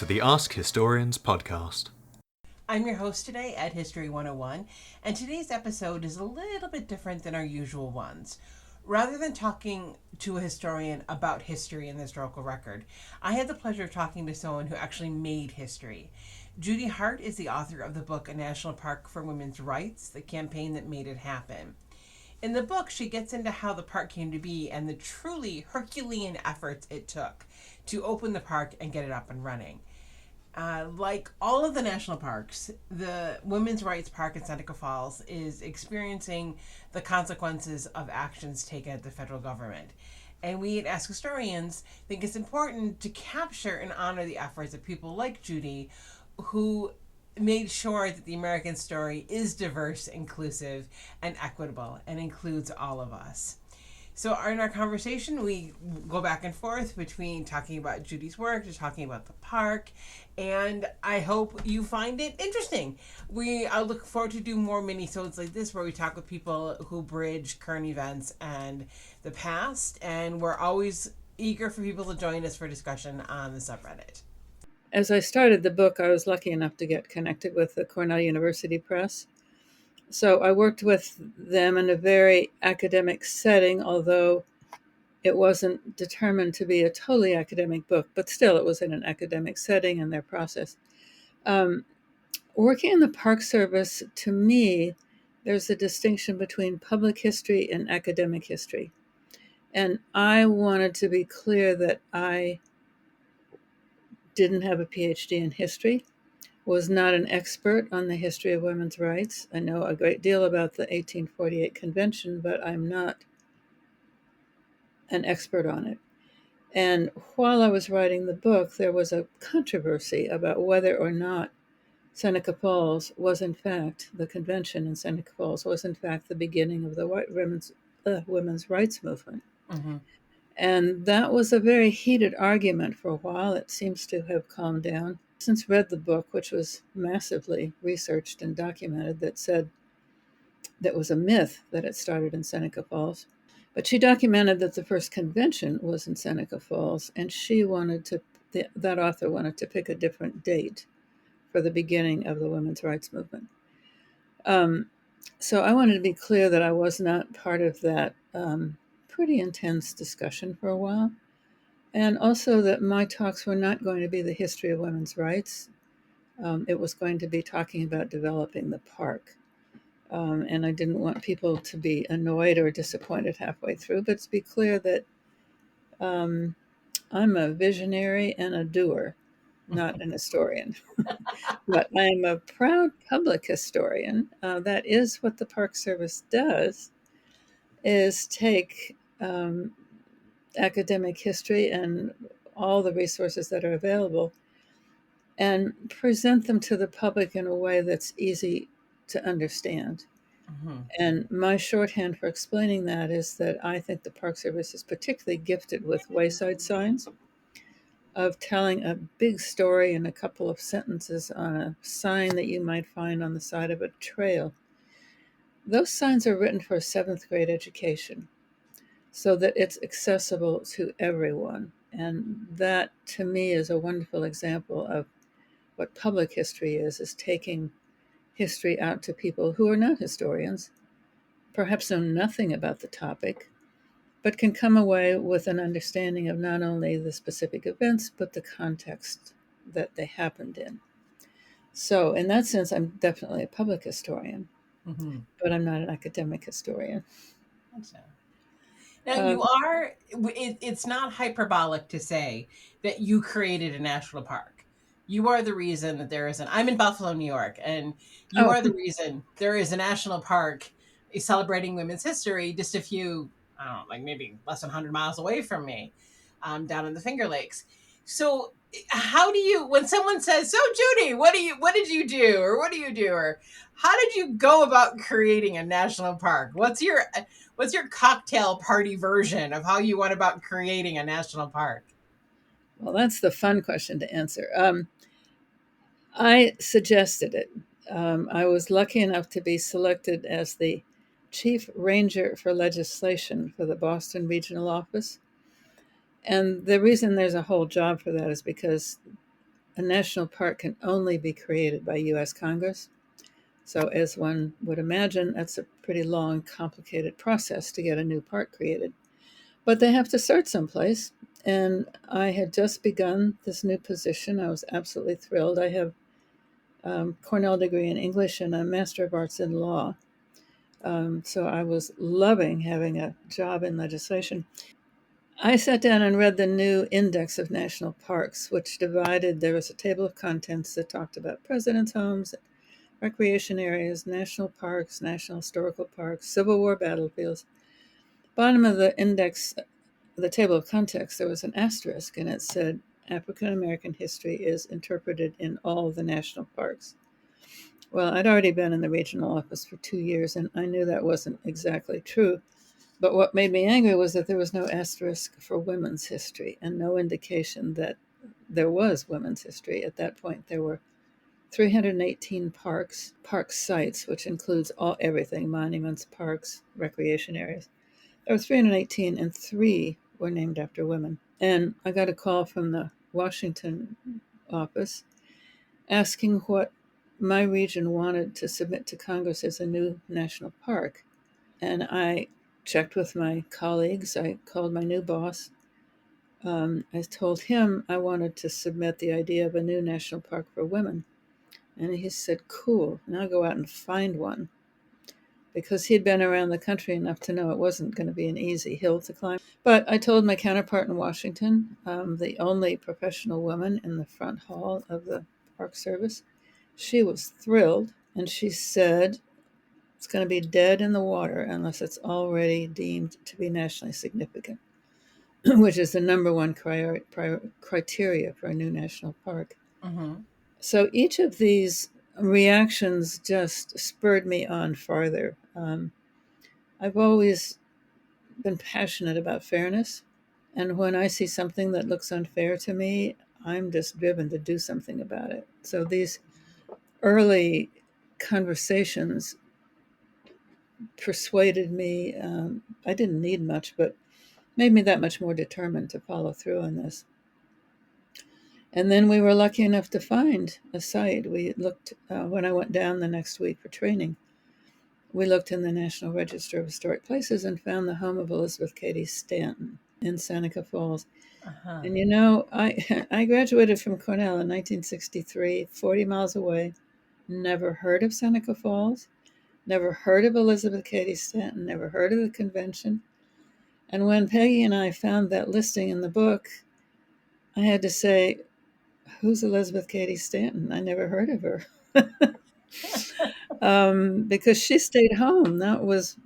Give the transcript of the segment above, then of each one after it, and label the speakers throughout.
Speaker 1: to the Ask Historians podcast.
Speaker 2: I'm your host today at History 101, and today's episode is a little bit different than our usual ones. Rather than talking to a historian about history and the historical record, I had the pleasure of talking to someone who actually made history. Judy Hart is the author of the book A National Park for Women's Rights, the campaign that made it happen. In the book, she gets into how the park came to be and the truly Herculean efforts it took to open the park and get it up and running. Like all of the national parks, the Women's Rights Park in Seneca Falls is experiencing the consequences of actions taken at the federal government. And we at Ask Historians think it's important to capture and honor the efforts of people like Judy, who made sure that the American story is diverse, inclusive, and equitable, and includes all of us. So in our conversation, we go back and forth between talking about Judy's work to talking about the park, and I hope you find it interesting. I look forward to do more mini-sodes like this where we talk with people who bridge current events and the past, and we're always eager for people to join us for discussion on the subreddit.
Speaker 3: As I started the book, I was lucky enough to get connected with the Cornell University Press. So I worked with them in a very academic setting, although it wasn't determined to be a totally academic book, but still it was in an academic setting in their process. Working in the Park Service, to me, there's a distinction between public history and academic history. And I wanted to be clear that I didn't have a PhD in history, was not an expert on the history of women's rights. I know a great deal about the 1848 convention, but I'm not an expert on it. And while I was writing the book, there was a controversy about whether or not Seneca Falls was in fact, the convention in Seneca Falls was in fact the beginning of the women's rights movement.
Speaker 2: Mm-hmm.
Speaker 3: And that was a very heated argument for a while. It seems to have calmed down. Since read the book, which was massively researched and documented, that said that was a myth that it started in Seneca Falls. But she documented that the first convention was in Seneca Falls, and that author wanted to pick a different date for the beginning of the women's rights movement. So I wanted to be clear that I was not part of that pretty intense discussion for a while. And also that my talks were not going to be the history of women's rights. It was going to be talking about developing the park. And I didn't want people to be annoyed or disappointed halfway through, but to be clear that I'm a visionary and a doer, not an historian. But I'm a proud public historian. That is what the Park Service does, is take academic history and all the resources that are available and present them to the public in a way that's easy to understand.
Speaker 2: Mm-hmm.
Speaker 3: And my shorthand for explaining that is that I think the Park Service is particularly gifted with wayside signs, of telling a big story in a couple of sentences on a sign that you might find on the side of a trail. Those signs are written for a 7th grade education so that it's accessible to everyone. And that, to me, is a wonderful example of what public history is taking history out to people who are not historians, perhaps know nothing about the topic, but can come away with an understanding of not only the specific events, but the context that they happened in. So in that sense, I'm definitely a public historian,
Speaker 2: Mm-hmm.
Speaker 3: but I'm not an academic historian.
Speaker 2: So. Now, it's not hyperbolic to say that you created a national park. You are the reason that I'm in Buffalo, New York, and you are the reason there is a national park celebrating women's history just a few, I don't know, like maybe less than 100 miles away from me, down in the Finger Lakes. So how do you, when someone says, so Judy, what did you do? Or what do you do? Or how did you go about creating a national park? What's your cocktail party version of how you went about creating a national park?
Speaker 3: Well, that's the fun question to answer. I suggested it. I was lucky enough to be selected as the chief ranger for legislation for the Boston Regional Office. And the reason there's a whole job for that is because a national park can only be created by U.S. Congress. So as one would imagine, that's a pretty long, complicated process to get a new park created. But they have to start someplace. And I had just begun this new position. I was absolutely thrilled. I have a Cornell degree in English and a Master of Arts in Law. So I was loving having a job in legislation. I sat down and read the new Index of National Parks, which there was a table of contents that talked about presidents' homes, recreation areas, national parks, national historical parks, Civil War battlefields. Bottom of the index, the table of contents, there was an asterisk, and it said African American history is interpreted in all the national parks. Well, I'd already been in the regional office for 2 years, and I knew that wasn't exactly true. But what made me angry was that there was no asterisk for women's history and no indication that there was women's history. At that point, there were 318 park sites, which includes everything, monuments, parks, recreation areas. There were 318, and 3 were named after women. And I got a call from the Washington office asking what my region wanted to submit to Congress as a new national park. And I checked with my colleagues. I called my new boss. I told him I wanted to submit the idea of a new national park for women. And he said, cool, now go out and find one. Because he'd been around the country enough to know it wasn't going to be an easy hill to climb. But I told my counterpart in Washington, the only professional woman in the front hall of the Park Service, she was thrilled. And she said, it's going to be dead in the water unless it's already deemed to be nationally significant, which is the number one criteria for a new national park.
Speaker 2: Mm-hmm.
Speaker 3: So each of these reactions just spurred me on farther. I've always been passionate about fairness. And when I see something that looks unfair to me, I'm just driven to do something about it. So these early conversations persuaded me. I didn't need much, but made me that much more determined to follow through on this. And then we were lucky enough to find a site. We looked, when I went down the next week for training, we looked in the National Register of Historic Places and found the home of Elizabeth Cady Stanton in Seneca Falls.
Speaker 2: Uh-huh.
Speaker 3: And you know, I graduated from Cornell in 1963, 40 miles away, never heard of Seneca Falls, never heard of Elizabeth Cady Stanton, never heard of the convention. And when Peggy and I found that listing in the book, I had to say, who's Elizabeth Cady Stanton? I never heard of her. Because she stayed home. That was,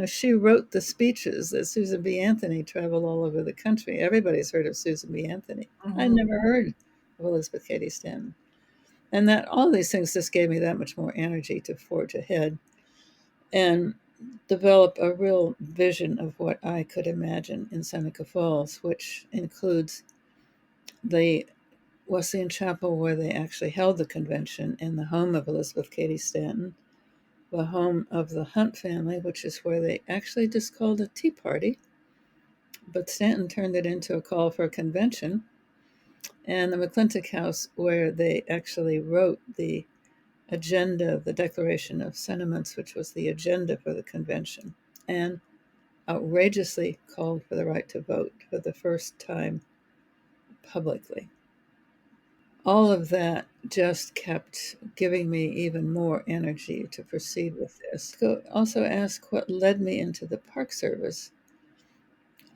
Speaker 3: she wrote the speeches that Susan B. Anthony traveled all over the country. Everybody's heard of Susan B. Anthony. I'd
Speaker 2: Mm-hmm.
Speaker 3: never heard of Elizabeth Cady Stanton. And that all these things just gave me that much more energy to forge ahead and develop a real vision of what I could imagine in Seneca Falls, which includes the Wesleyan Chapel where they actually held the convention in the home of Elizabeth Cady Stanton, the home of the Hunt family, which is where they actually just called a tea party, but Stanton turned it into a call for a convention, and the McClintock House where they actually wrote the agenda, the Declaration of Sentiments, which was the agenda for the convention, and outrageously called for the right to vote for the first time publicly. All of that just kept giving me even more energy to proceed with this. Also ask what led me into the Park Service.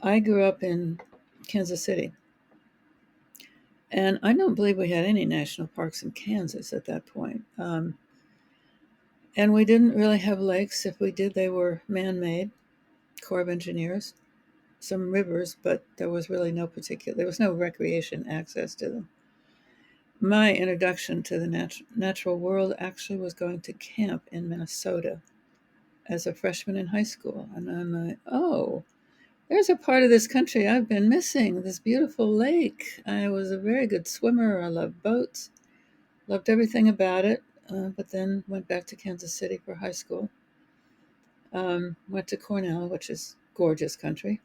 Speaker 3: I grew up in Kansas City, and I don't believe we had any national parks in Kansas at that point. And we didn't really have lakes. If we did, they were man-made, Corps of Engineers, some rivers, but there was really there was no recreation access to them. My introduction to the natural world actually was going to camp in Minnesota as a freshman in high school. And I'm like, oh, there's a part of this country I've been missing, this beautiful lake. I was a very good swimmer. I loved boats, loved everything about it, but then went back to Kansas City for high school. Went to Cornell, which is gorgeous country.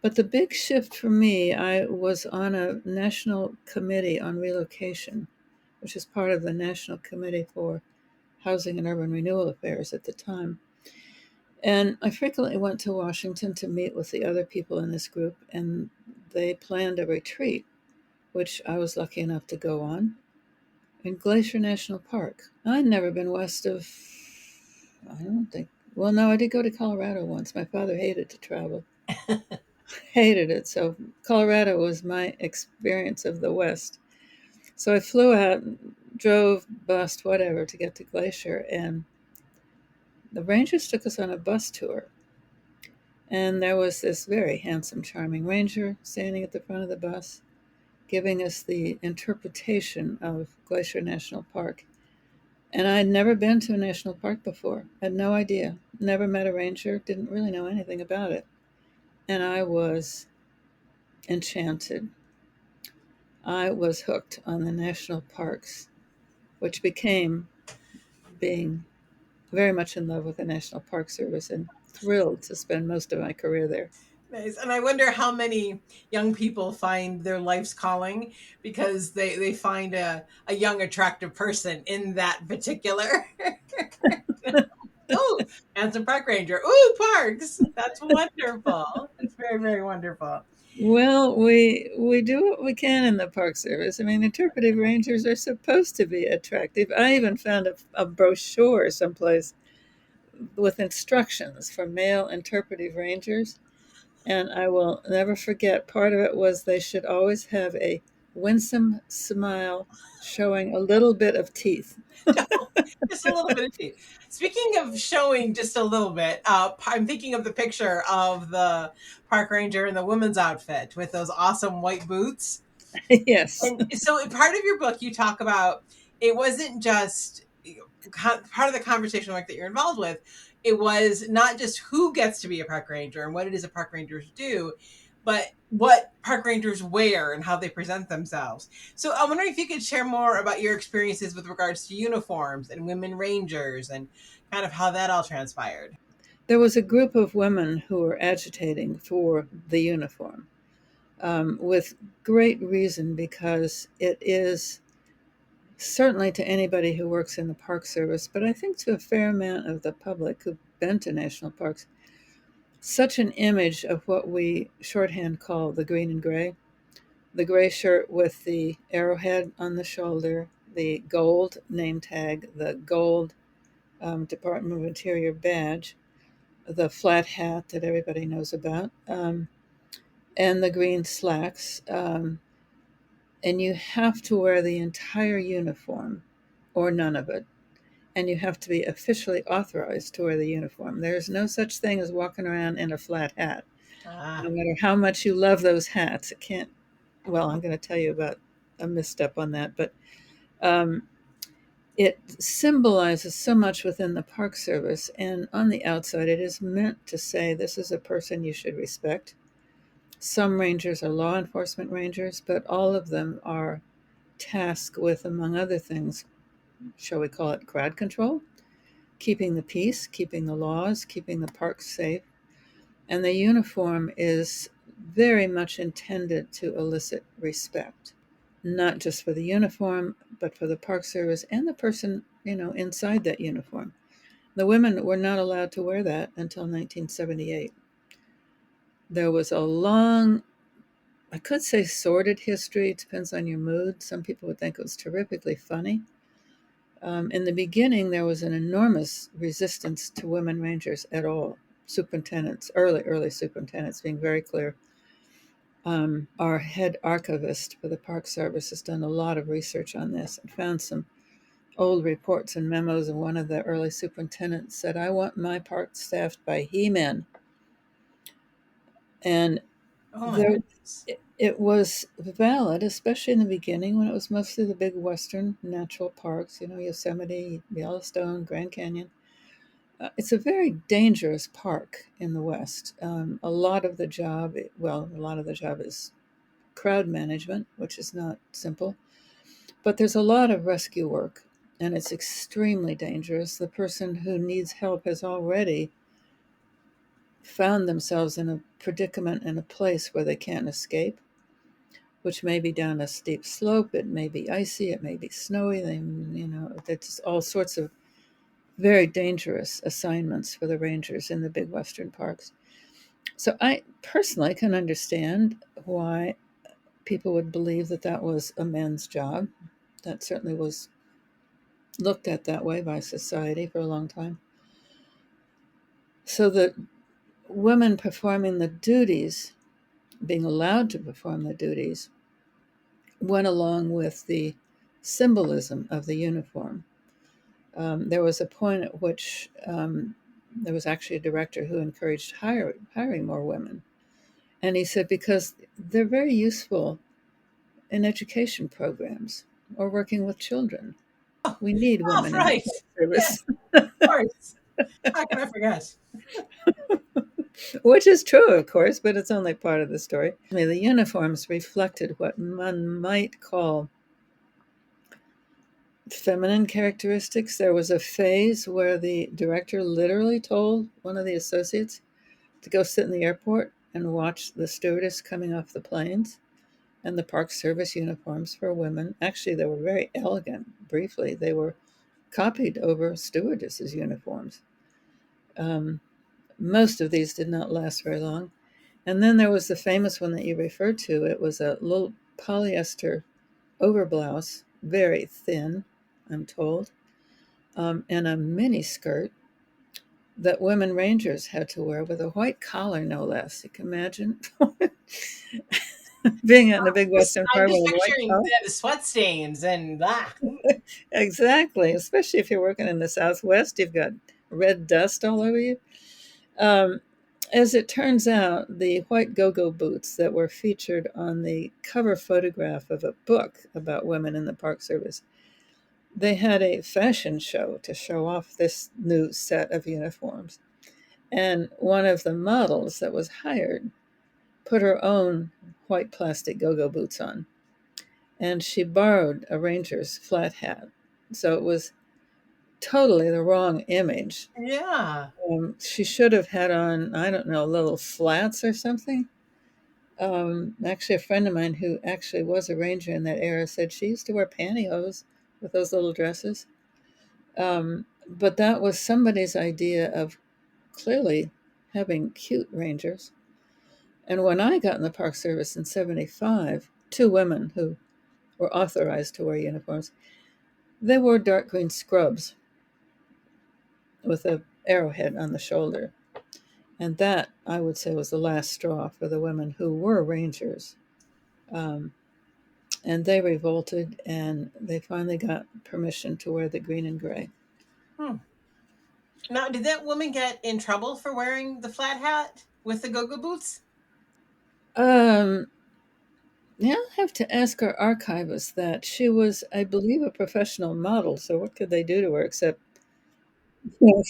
Speaker 3: But the big shift for me, I was on a national committee on relocation, which is part of the National Committee for Housing and Urban Renewal Affairs at the time. And I frequently went to Washington to meet with the other people in this group, and they planned a retreat, which I was lucky enough to go on, in Glacier National Park. I'd never been west of, I don't think, well, no, I did go to Colorado once. My father hated to travel, hated it. So Colorado was my experience of the West. So I flew out, drove, bused, whatever, to get to Glacier, and the rangers took us on a bus tour. And there was this very handsome, charming ranger standing at the front of the bus, giving us the interpretation of Glacier National Park. And I'd never been to a national park before, had no idea, never met a ranger, didn't really know anything about it. And I was enchanted. I was hooked on the national parks, which became being very much in love with the National Park Service and thrilled to spend most of my career there.
Speaker 2: Nice. And I wonder how many young people find their life's calling because they find a young, attractive person in that particular. Oh, handsome park ranger. Ooh, parks. That's wonderful. It's very, very wonderful.
Speaker 3: Well, we do what we can in the Park Service. I mean, interpretive rangers are supposed to be attractive. I even found a brochure someplace with instructions for male interpretive rangers, and I will never forget. Part of it was they should always have a winsome smile showing a little bit of teeth.
Speaker 2: Just a little bit of tea. Speaking of showing just a little bit, I'm thinking of the picture of the park ranger in the woman's outfit with those awesome white boots.
Speaker 3: Yes.
Speaker 2: And so, in part of your book, you talk about it wasn't just part of the conversation like that you're involved with. It was not just who gets to be a park ranger and what it is a park rangers do, but what park rangers wear and how they present themselves. So I'm wondering if you could share more about your experiences with regards to uniforms and women rangers and kind of how that all transpired.
Speaker 3: There was a group of women who were agitating for the uniform, with great reason, because it is certainly to anybody who works in the Park Service, but I think to a fair amount of the public who've been to national parks, such an image of what we shorthand call the green and gray. The gray shirt with the arrowhead on the shoulder, the gold name tag, the gold Department of Interior badge, the flat hat that everybody knows about, and the green slacks. And you have to wear the entire uniform or none of it. And you have to be officially authorized to wear the uniform. There's no such thing as walking around in a flat hat.
Speaker 2: Ah,
Speaker 3: No matter how much you love those hats, it can't. Well, I'm going to tell you about a misstep on that, but um, it symbolizes so much within the Park Service. And on the outside, it is meant to say this is a person you should respect. Some rangers are law enforcement rangers, but all of them are tasked with, among other things, shall we call it crowd control, keeping the peace, keeping the laws, keeping the parks safe. And the uniform is very much intended to elicit respect, not just for the uniform, but for the Park Service and the person, inside that uniform. The women were not allowed to wear that until 1978. There was a long, I could say sordid history. It depends on your mood. Some people would think it was terrifically funny. In the beginning, there was an enormous resistance to women rangers at all. Superintendents, early superintendents, being very clear. Our head archivist for the Park Service has done a lot of research on this and found some old reports and memos. And one of the early superintendents said, "I want my park staffed by he-men." And
Speaker 2: oh my
Speaker 3: there,
Speaker 2: goodness.
Speaker 3: it was valid, especially in the beginning when it was mostly the big Western natural parks, Yosemite, Yellowstone, Grand Canyon. It's a very dangerous park in the West. A lot of the job is crowd management, which is not simple, but there's a lot of rescue work, and it's extremely dangerous. The person who needs help has already found themselves in a predicament in a place where they can't escape, which may be down a steep slope, it may be icy, it may be snowy. There's all sorts of very dangerous assignments for the rangers in the big western parks. So I personally can understand why people would believe that that was a man's job. That certainly was looked at that way by society for a long time. So the women performing the duties, being allowed to perform the duties, went along with the symbolism of the uniform. There was a point at which there was actually a director who encouraged hiring more women. And he said, because they're very useful in education programs or working with children. We need
Speaker 2: Oh,
Speaker 3: women in the
Speaker 2: right.
Speaker 3: health
Speaker 2: Yes,
Speaker 3: service,
Speaker 2: of course. How can I forget?
Speaker 3: which is true, of course, but it's only part of the story. I mean, the uniforms reflected what one might call feminine characteristics. There was a phase where the director literally told one of the associates to go sit in the airport and watch the stewardess coming off the planes. And the Park Service uniforms for women, actually, they were very elegant. Briefly, they were copied over stewardesses' uniforms. Most of these did not last very long. And then there was the famous one that you referred to. It was a little polyester overblouse, very thin, I'm told, and a mini skirt that women rangers had to wear with a white collar, no less. You can imagine being out in a big Western
Speaker 2: I'm
Speaker 3: park
Speaker 2: just
Speaker 3: with a white
Speaker 2: picturing
Speaker 3: collar.
Speaker 2: the sweat stains and that.
Speaker 3: Exactly, especially if you're working in the Southwest, you've got red dust all over you. Um, as it turns out, the white go-go boots that were featured on the cover photograph of a book about women in the Park Service, they had a fashion show to show off this new set of uniforms. And one of the models that was hired put her own white plastic go-go boots on, and she borrowed a ranger's flat hat. So it was totally the wrong image.
Speaker 2: Yeah.
Speaker 3: She should have had on, I don't know, little flats or something. Actually, a friend of mine who actually was a ranger in that era said she used to wear pantyhose with those little dresses. But that was somebody's idea of clearly having cute rangers. And when I got in the Park Service in 75, two women who were authorized to wear uniforms, they wore dark green scrubs with a arrowhead on the shoulder. And that, I would say, was the last straw for the women who were rangers. Um, and they revolted, and they finally got permission to wear the green and gray.
Speaker 2: Hmm. Now, did that woman get in trouble for wearing the flat hat with the go-go boots?
Speaker 3: Um, yeah, I'll have to ask our archivist that. She was, I believe, a professional model, so what could they do to her except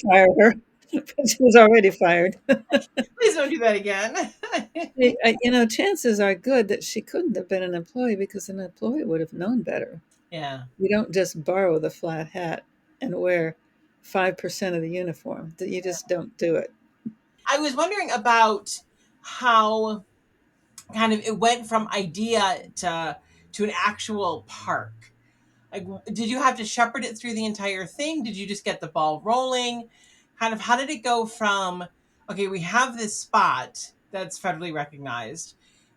Speaker 3: fire her? But she was already fired.
Speaker 2: Please don't do that again.
Speaker 3: Chances are good that she couldn't have been an employee because an employee would have known better.
Speaker 2: Yeah.
Speaker 3: You don't just borrow the flat hat and wear 5% of the uniform. You just don't do it.
Speaker 2: I was wondering about how kind of it went from idea to an actual park. Like, did you have to shepherd it through the entire thing? Did you just get the ball rolling? Kind of, how did it go from, okay, we have this spot that's federally recognized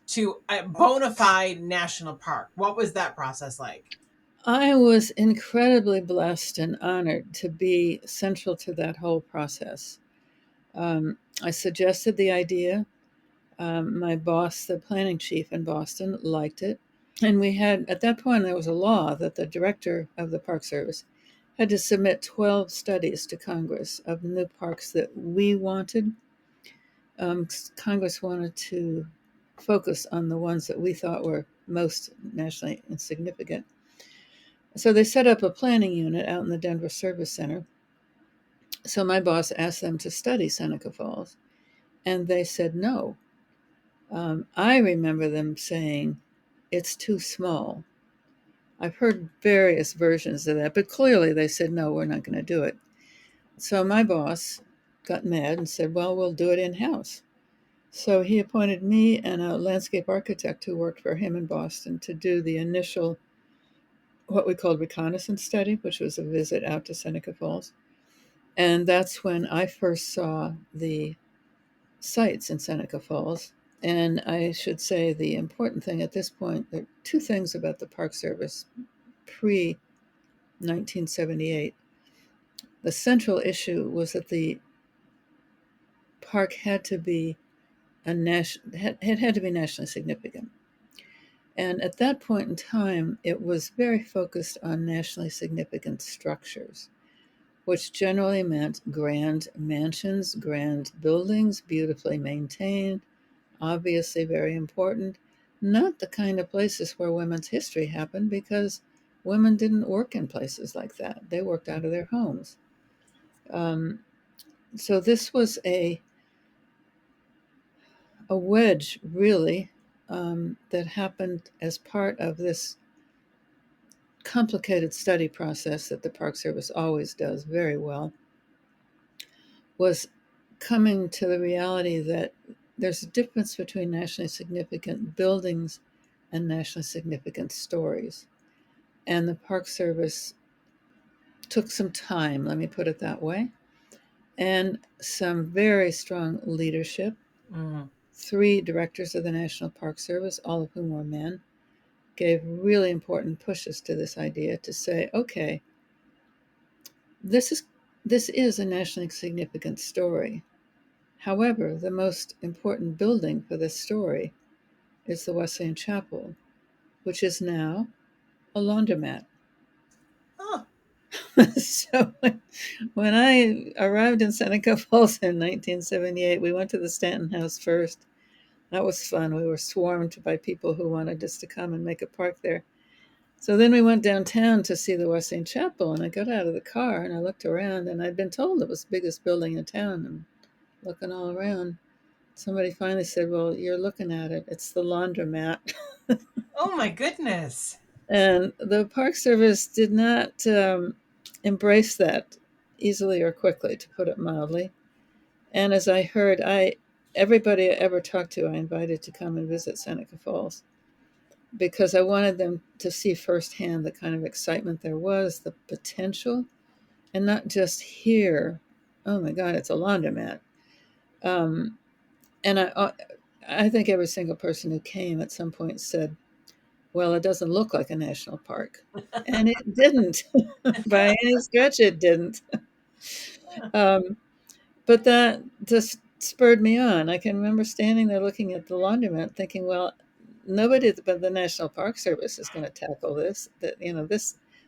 Speaker 2: to a bona fide national park? What was that process like?
Speaker 3: I was incredibly blessed and honored to be central to that whole process. I suggested the idea. My boss, the planning chief in Boston, liked it. And we had, at that point, there was a law that the director of the Park Service had to submit 12 studies to Congress of new parks that we wanted. Congress wanted to focus on the ones that we thought were most nationally insignificant. So they set up a planning unit out in the Denver Service Center. So my boss asked them to study Seneca Falls, and they said no. I remember them saying, it's too small. I've heard various versions of that, but clearly they said, no, we're not going to do it. So my boss got mad and said, well, we'll do it in-house. So he appointed me and a landscape architect who worked for him in Boston to do the initial, what we called reconnaissance study, which was a visit out to Seneca Falls. And that's when I first saw the sites in Seneca Falls. And I should say the important thing at this point, there are two things about the Park Service pre 1978. The central issue was that the park had to be had to be nationally significant. And at that point in time, it was very focused on nationally significant structures, which generally meant grand mansions, grand buildings, beautifully maintained, obviously very important, not the kind of places where women's history happened, because women didn't work in places like that. They worked out of their homes. So this was a wedge, really, that happened as part of this complicated study process that the Park Service always does very well, was coming to the reality that there's a difference between nationally significant buildings and nationally significant stories. And the Park Service took some time, let me put it that way, and some very strong leadership. 3 directors of the National Park Service, all of whom were men, gave really important pushes to this idea to say, okay, this is a nationally significant story. However, the most important building for this story is the Wesleyan Chapel, which is now a laundromat.
Speaker 2: Huh.
Speaker 3: So when I arrived in Seneca Falls in 1978, we went to the Stanton House first. That was fun. We were swarmed by people who wanted us to come and make a park there. So then we went downtown to see the Wesleyan Chapel, and I got out of the car and I looked around, and I'd been told it was the biggest building in town. And looking all around, somebody finally said, well, you're looking at it. It's the laundromat.
Speaker 2: Oh my goodness.
Speaker 3: And the Park Service did not embrace that easily or quickly, to put it mildly. And as I heard, everybody I ever talked to, I invited to come and visit Seneca Falls, because I wanted them to see firsthand the kind of excitement there was, the potential, and not just hear, oh my God, it's a laundromat. And I think every single person who came at some point said, well, it doesn't look like a national park. And it didn't. By any stretch, it didn't. But that just spurred me on. I can remember standing there looking at the laundromat thinking, well, nobody but the National Park Service is going to tackle this. That,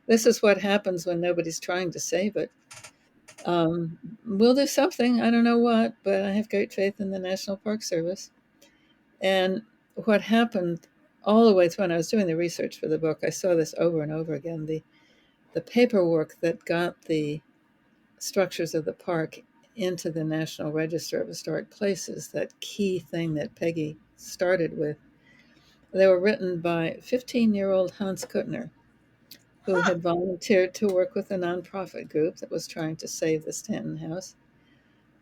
Speaker 3: this is what happens when nobody's trying to save it. We'll do something. I don't know what, but I have great faith in the National Park Service. And what happened all the way through, when I was doing the research for the book, I saw this over and over again. The paperwork that got the structures of the park into the National Register of Historic Places, that key thing that Peggy started with, they were written by 15-year-old Hans Kuttner, who had volunteered to work with a nonprofit group that was trying to save the Stanton House.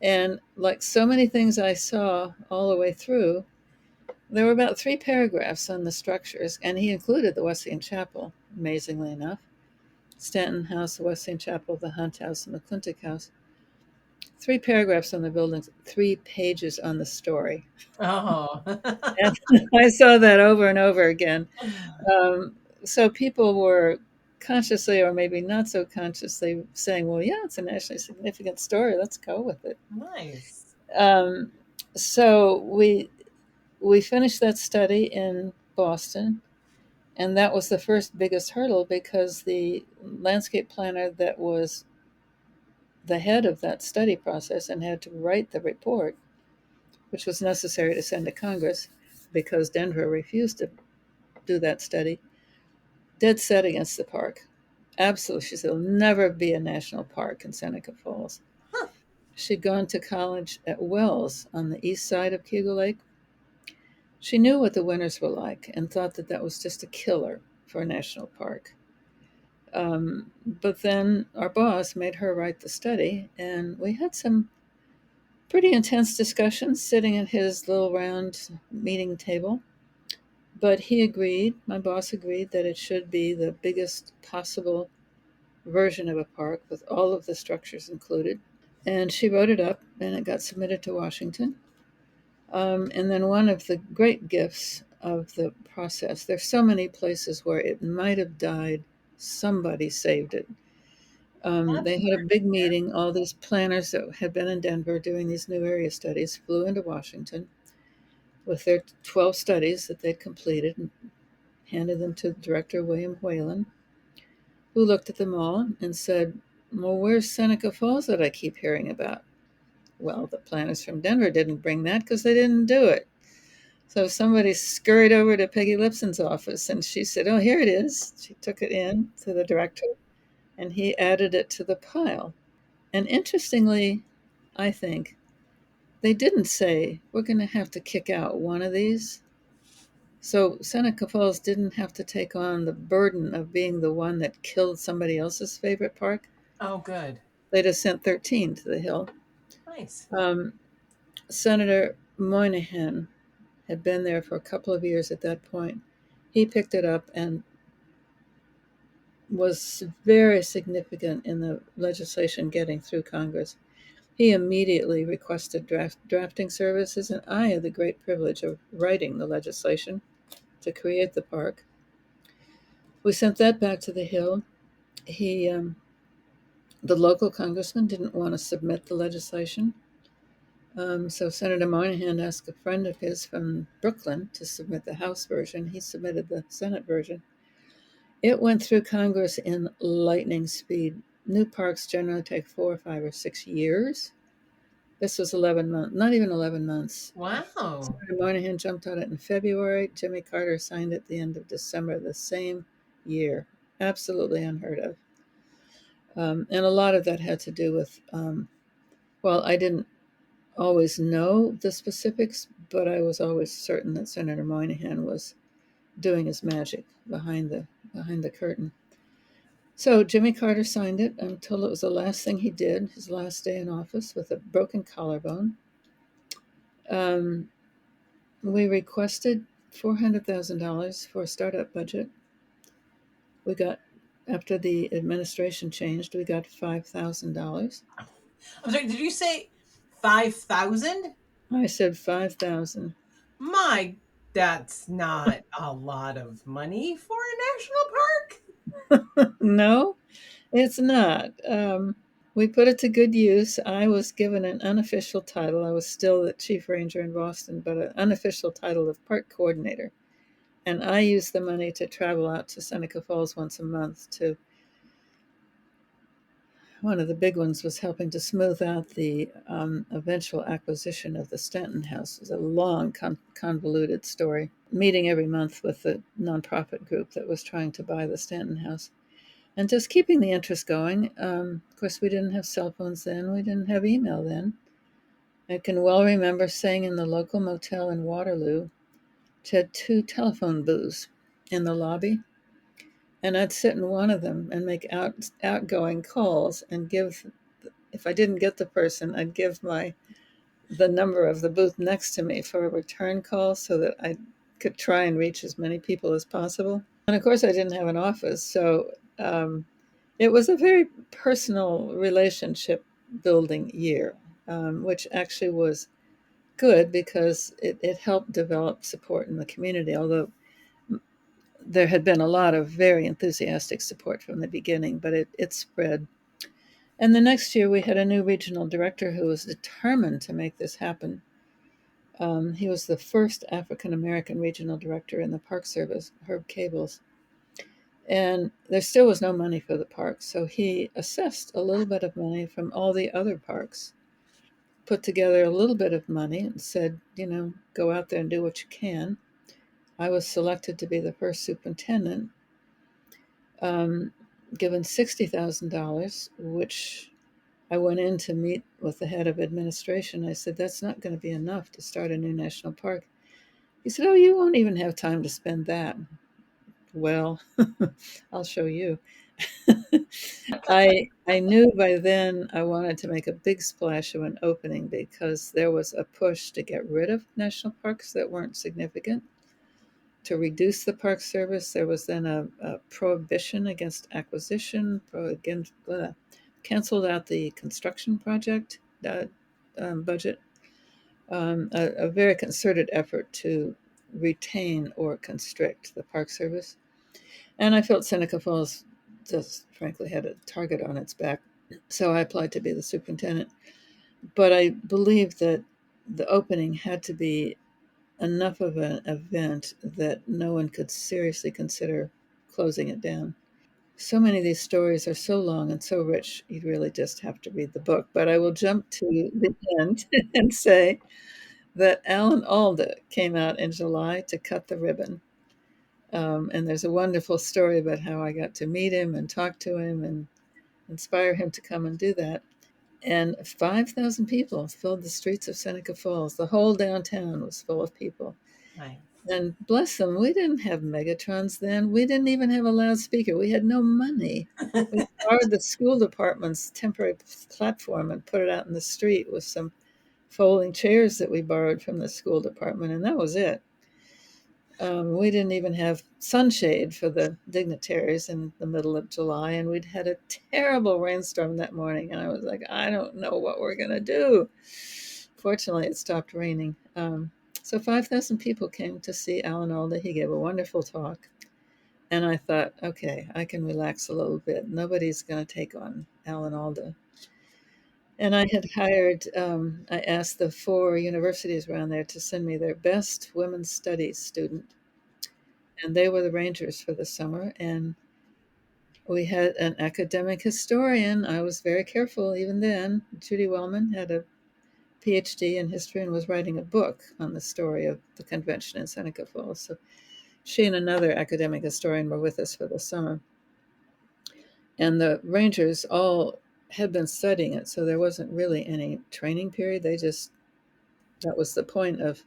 Speaker 3: And like so many things I saw all the way through, there were about 3 paragraphs on the structures, and he included the Wesleyan Chapel, amazingly enough. Stanton House, the Wesleyan Chapel, the Hunt House, and the McClintock House. 3 paragraphs on the buildings, 3 pages on the story.
Speaker 2: Oh.
Speaker 3: And I saw that over and over again. So people were consciously, or maybe not so consciously, saying, well, yeah, it's a nationally significant story. Let's go with it.
Speaker 2: Nice.
Speaker 3: So we finished that study in Boston, and that was the first biggest hurdle, because the landscape planner that was the head of that study process and had to write the report, which was necessary to send to Congress because Denver refused to do that study, dead set against the park. Absolutely. She said, there'll never be a national park in Seneca Falls.
Speaker 2: Huh.
Speaker 3: She'd gone to college at Wells on the east side of Keuga Lake. She knew what the winters were like and thought that that was just a killer for a national park. But then our boss made her write the study, and we had some Pretty intense discussions sitting at his little round meeting table. But he agreed, my boss agreed, that it should be the biggest possible version of a park with all of the structures included. And she wrote it up and it got submitted to Washington. And then one of the great gifts of the process, there's so many places where it might have died, somebody saved it. They had a big meeting. All these planners that had been in Denver doing these new area studies flew into Washington with their 12 studies that they'd completed and handed them to Director William Whalen, who looked at them all and said, "Well, where's Seneca Falls that I keep hearing about?" Well, the planners from Denver didn't bring that because they didn't do it. So somebody scurried over to Peggy Lipson's office and she said, "Oh, here it is." She took it in to the director and he added it to the pile. And interestingly, I think, they didn't say, "We're going to have to kick out one of these." So Seneca Falls didn't have to take on the burden of being the one that killed somebody else's favorite park.
Speaker 2: Oh, good.
Speaker 3: They just sent 13 to the Hill.
Speaker 2: Nice.
Speaker 3: Senator Moynihan had been there for a couple of years at that point. He picked it up and was very significant in the legislation getting through Congress. He immediately requested drafting services, and I had the great privilege of writing the legislation to create the park. We sent that back to the Hill. The local congressman didn't want to submit the legislation. So Senator Moynihan asked a friend of his from Brooklyn to submit the House version. He submitted the Senate version. It went through Congress in lightning speed. New parks generally take 4 or 5 or 6 years. This was 11 months, not even 11 months.
Speaker 2: Wow.
Speaker 3: Senator Moynihan jumped on it in February. Jimmy Carter signed it at the end of December the same year. Absolutely unheard of. And a lot of that had to do with, I didn't always know the specifics, but I was always certain that Senator Moynihan was doing his magic behind the curtain. So Jimmy Carter signed it. I'm told it was the last thing he did, his last day in office, with a broken collarbone. We requested $400,000 for a startup budget. We got, after the administration changed, we got $5,000.
Speaker 2: I'm sorry, did you say 5,000?
Speaker 3: I said 5,000.
Speaker 2: My, that's not a lot of money for a national park.
Speaker 3: No, it's not. We put it to good use. I was given an unofficial title. I was still the chief ranger in Boston, but an unofficial title of park coordinator. And I used the money to travel out to Seneca Falls once a month to, one of the big ones was helping to smooth out the eventual acquisition of the Stanton House. It was a long, convoluted story. Meeting every month with the nonprofit group that was trying to buy the Stanton House. And just keeping the interest going. Of course, we didn't have cell phones then. We didn't have email then. I can well remember staying in the local motel in Waterloo, which had 2 telephone booths in the lobby. And I'd sit in one of them and make outgoing calls and give, if I didn't get the person, I'd give the number of the booth next to me for a return call so that I could try and reach as many people as possible. And of course, I didn't have an office, so it was a very personal relationship building year, which actually was good because it helped develop support in the community, although there had been a lot of very enthusiastic support from the beginning, but it spread. And the next year, we had a new regional director who was determined to make this happen. He was the first African-American regional director in the Park Service, Herb Cables. And there still was no money for the park, so he assessed a little bit of money from all the other parks, put together a little bit of money and said, go out there and do what you can. I was selected to be the first superintendent, given $60,000, which I went in to meet with the head of administration. I said, that's not going to be enough to start a new national park. He said, oh, you won't even have time to spend that. Well, I'll show you. I knew by then I wanted to make a big splash of an opening because there was a push to get rid of national parks that weren't significant, to reduce the Park Service. There was then a prohibition against acquisition, canceled out the construction project budget, a very concerted effort to retain or constrict the Park Service. And I felt Seneca Falls just frankly had a target on its back. So I applied to be the superintendent. But I believed that the opening had to be enough of an event that no one could seriously consider closing it down. So many of these stories are so long and so rich, you really just have to read the book. But I will jump to the end and say that Alan Alda came out in July to cut the ribbon. And there's a wonderful story about how I got to meet him and talk to him and inspire him to come and do that. And 5,000 people filled the streets of Seneca Falls. The whole downtown was full of people.
Speaker 2: Nice.
Speaker 3: And bless them, we didn't have Megatrons then. We didn't even have a loudspeaker. We had no money. We borrowed the school department's temporary platform and put it out in the street with some folding chairs that we borrowed from the school department, and that was it. We didn't even have sunshade for the dignitaries in the middle of July, and we'd had a terrible rainstorm that morning, and I was like, I don't know what we're going to do. Fortunately, it stopped raining. So 5,000 people came to see Alan Alda. He gave a wonderful talk. And I thought, okay, I can relax a little bit. Nobody's going to take on Alan Alda. And I had hired, I asked the 4 universities around there to send me their best women's studies student. And they were the rangers for the summer. And we had an academic historian. I was very careful even then. Judy Wellman had a PhD in history and was writing a book on the story of the convention in Seneca Falls. So she and another academic historian were with us for the summer. And the rangers all had been studying it, so there wasn't really any training period. That was the point of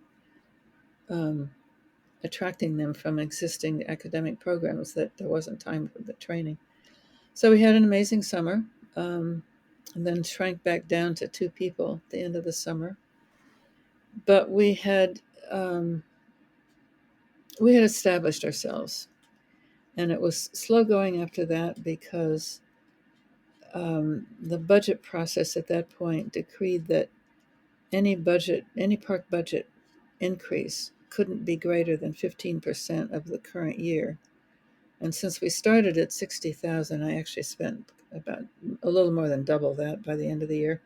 Speaker 3: attracting them from existing academic programs, that there wasn't time for the training. So we had an amazing summer, and then shrank back down to 2 people at the end of the summer. But we had established ourselves, and it was slow going after that because the budget process at that point decreed that any park budget increase couldn't be greater than 15% of the current year. And since we started at 60,000, I actually spent about a little more than double that by the end of the year.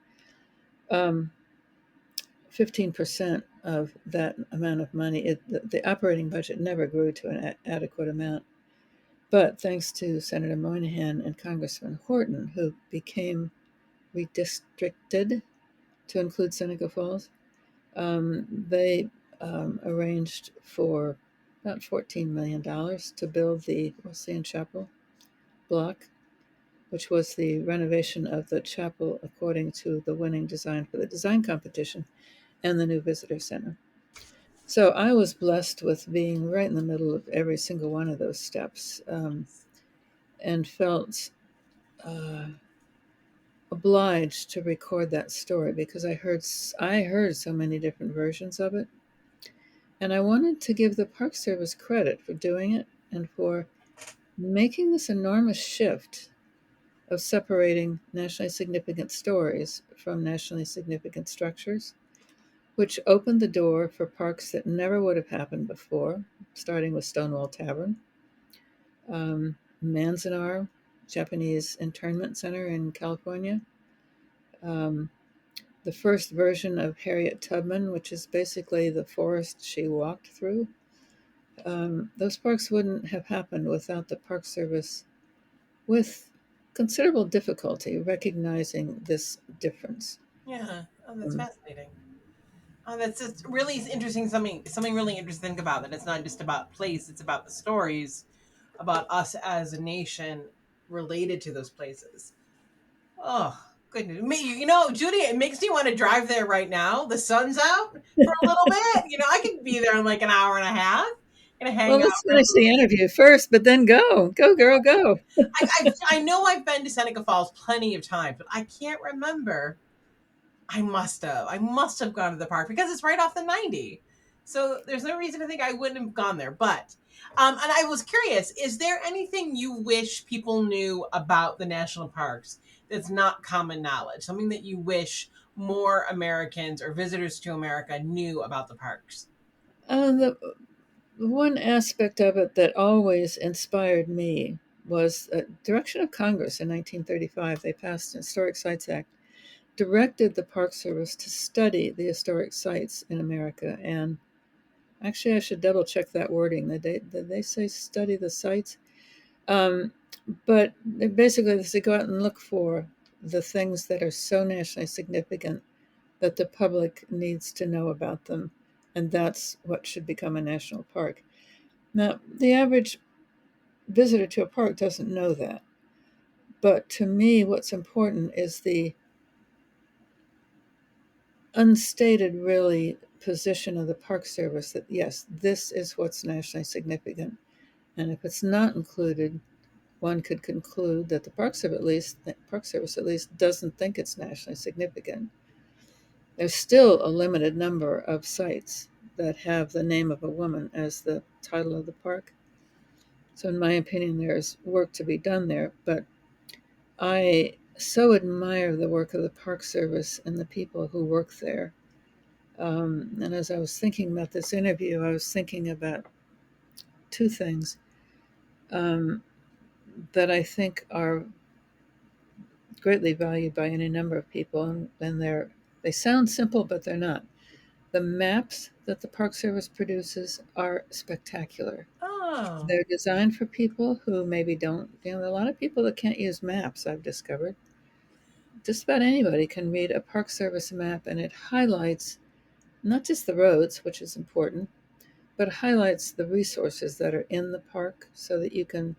Speaker 3: 15% of that amount of money, the operating budget never grew to an adequate amount. But thanks to Senator Moynihan and Congressman Horton, who became redistricted to include Seneca Falls, they arranged for about $14 million to build the Wesleyan Chapel block, which was the renovation of the chapel according to the winning design for the design competition and the new visitor center. So I was blessed with being right in the middle of every single one of those steps, and felt obliged to record that story because I heard so many different versions of it. And I wanted to give the Park Service credit for doing it and for making this enormous shift of separating nationally significant stories from nationally significant structures, which opened the door for parks that never would have happened before, starting with Stonewall Tavern, Manzanar, Japanese internment center in California, the first version of Harriet Tubman, which is basically the forest she walked through. Those parks wouldn't have happened without the Park Service, with considerable difficulty, recognizing this difference.
Speaker 2: Yeah, that's fascinating. That's just really interesting. Something really interesting to think about. That it's not just about place; it's about the stories about us as a nation related to those places. Oh goodness, Judy, it makes me want to drive there right now. The sun's out for a little bit. I could be there in like an hour and a half, gonna hang
Speaker 3: Well,
Speaker 2: out.
Speaker 3: let's finish the interview first, but then go. Go, girl, go.
Speaker 2: I know I've been to Seneca Falls plenty of times, but I can't remember. I must have. I must have gone to the park because it's right off the 90. So there's no reason to think I wouldn't have gone there. But, and I was curious, is there anything you wish people knew about the national parks that's not common knowledge? Something that you wish more Americans or visitors to America knew about the parks?
Speaker 3: The one aspect of it that always inspired me was a direction of Congress in 1935. They passed an Historic Sites Act, directed the Park Service to study the historic sites in America. And actually, I should double check that wording. Did they say study the sites? Um, but basically, they go out and look for the things that are so nationally significant that the public needs to know about them. And that's what should become a national park. Now, the average visitor to a park doesn't know that. But to me, what's important is the unstated, really, position of the Park Service that, yes, this is what's nationally significant. And if it's not included, one could conclude that the Park Service at least doesn't think it's nationally significant. There's still a limited number of sites that have the name of a woman as the title of the park. So, in my opinion, there's work to be done there. But I so admire the work of the Park Service and the people who work there. And as I was thinking about this interview, I was thinking about two things um, that I think are greatly valued by any number of people, and they sound simple, but they're not. The maps that the Park Service produces are spectacular.
Speaker 2: Oh,
Speaker 3: They're designed for people who maybe don't, a lot of people that can't use maps, I've discovered. Just about anybody can read a Park Service map, and it highlights not just the roads, which is important, but it highlights the resources that are in the park so that you can.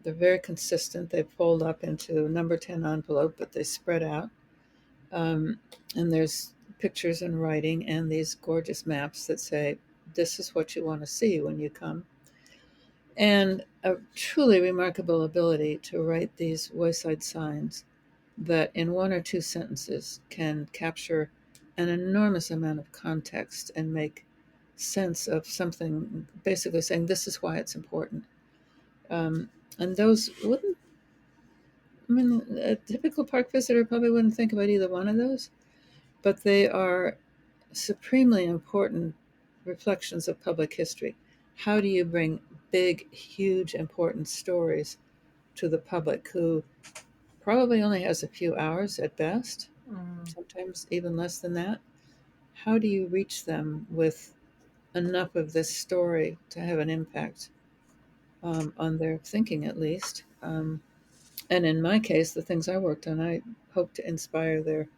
Speaker 3: They're very consistent. They fold up into a number 10 envelope, but they spread out. Um, and there's pictures and writing and these gorgeous maps that say, this is what you want to see when you come. And a truly remarkable ability to write these wayside signs that in one or two sentences can capture an enormous amount of context and make sense of something, basically saying this is why it's important. And those wouldn't, I mean, a typical park visitor probably wouldn't think about either one of those, but they are supremely important reflections of public history. How do you bring big, huge, important stories to the public who probably only has a few hours at best,
Speaker 2: mm,
Speaker 3: sometimes even less than that? How do you reach them with enough of this story to have an impact on their thinking, at least? And in my case, the things I worked on, I hope to inspire their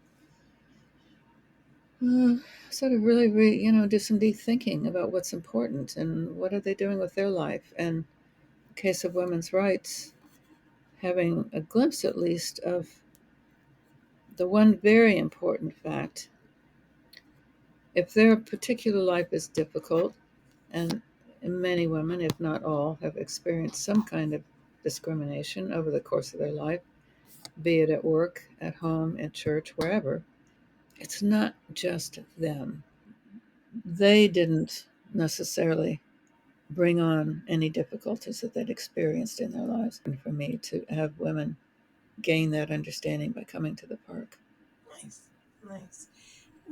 Speaker 3: uh, sort of really, do some deep thinking about what's important and what are they doing with their life. And in the case of women's rights, having a glimpse at least of the one very important fact. If their particular life is difficult, and many women, if not all, have experienced some kind of discrimination over the course of their life, be it at work, at home, at church, wherever, it's not just them. They didn't necessarily bring on any difficulties that they'd experienced in their lives. And for me to have women gain that understanding by coming to the park.
Speaker 2: nice, nice.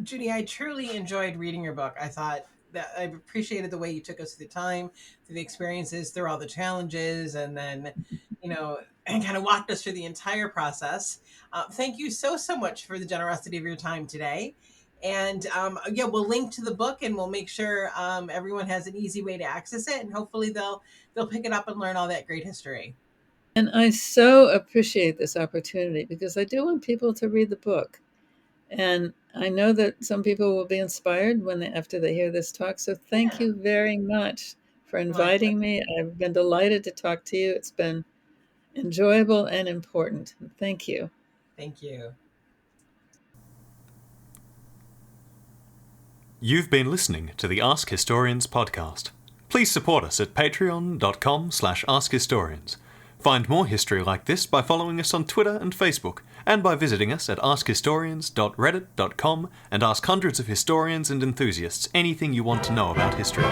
Speaker 2: Judy, I truly enjoyed reading your book. I thought that I appreciated the way you took us through the time, through the experiences, through all the challenges, and then, and kind of walked us through the entire process. Thank you so much for the generosity of your time today. And yeah, we'll link to the book, and we'll make sure everyone has an easy way to access it, and hopefully they'll pick it up and learn all that great history.
Speaker 3: And I so appreciate this opportunity because I do want people to read the book. And I know that some people will be inspired after they hear this talk. So thank
Speaker 2: Yeah,
Speaker 3: you very much for
Speaker 2: my
Speaker 3: inviting me. I've been delighted to talk to you. It's been enjoyable and important. Thank you.
Speaker 2: thank you.
Speaker 1: You've been listening to the Ask Historians podcast. Please support us at patreon.com/AskHistorians. Find more history like this by following us on Twitter and Facebook, and by visiting us at askhistorians.reddit.com and ask hundreds of historians and enthusiasts anything you want to know about history.